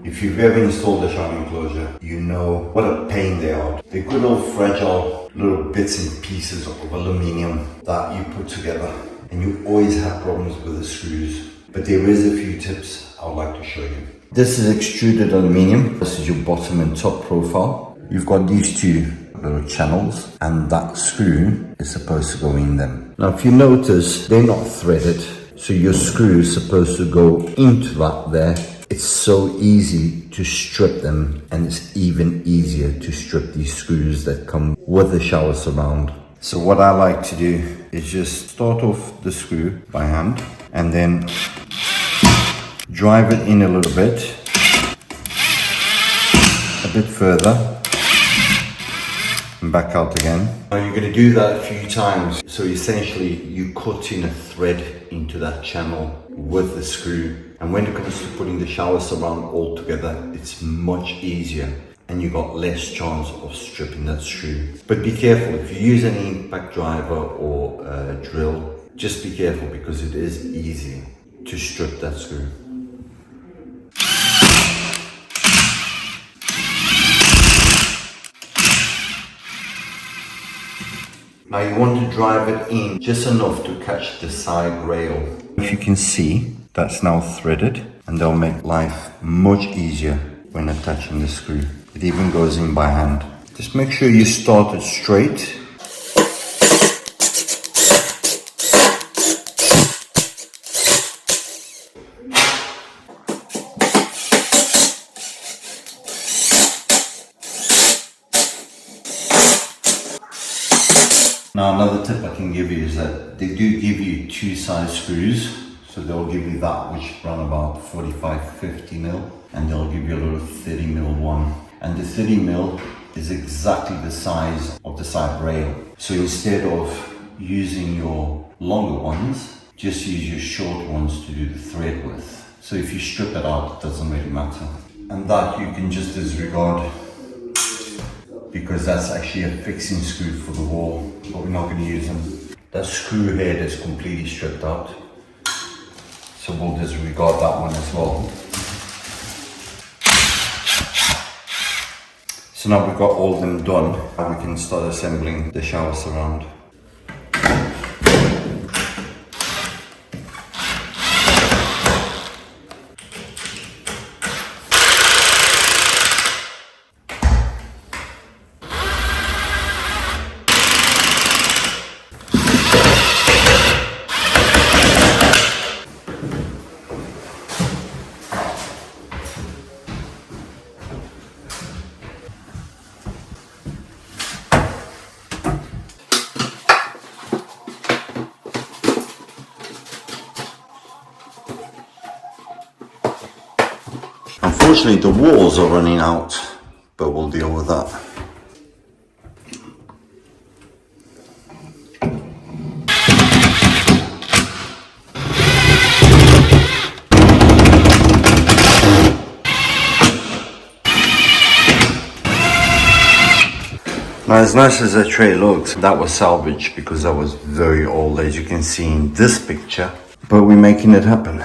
If you've ever installed a shower enclosure, you know what a pain they are. They're good old fragile little bits and pieces of aluminium that you put together, and you always have problems with the screws. But there is a few tips I would like to show you. This is extruded aluminium. This is your bottom and top profile. You've got these two little channels, and that screw is supposed to go in them. Now if you notice, they're not threaded, so your screw is supposed to go into that there. It's so easy to strip them, and it's even easier to strip these screws that come with the shower surround. So what I like to do is just start off the screw by hand and then drive it in a little bit further, and back out again. Now you're going to do that a few times. So essentially you cut in a thread into that channel with the screw, and when it comes to putting the shower surround all together, it's much easier and you got less chance of stripping that screw. But be careful, if you use any impact driver or a drill, just be careful because it is easy to strip that screw. Now you want to drive it in just enough to catch the side rail. If you can see, that's now threaded, and they'll make life much easier when attaching the screw. It even goes in by hand. Just make sure you start it straight. Now another tip I can give you is that they do give you two size screws. So they'll give you that which run about 45-50 mil, and they'll give you a little 30 mil one. And the 30 mil is exactly the size of the side rail. So instead of using your longer ones, just use your short ones to do the thread with. So if you strip it out, it doesn't really matter. And that you can just disregard, because that's actually a fixing screw for the wall, but we're not going to use them. That screw head is completely stripped out, so we'll disregard that one as well. So now we've got all of them done, and we can start assembling the shower surround. Unfortunately, the walls are running out, but we'll deal with that. Now, as nice as that tray looks, that was salvaged because that was very old, as you can see in this picture, but we're making it happen.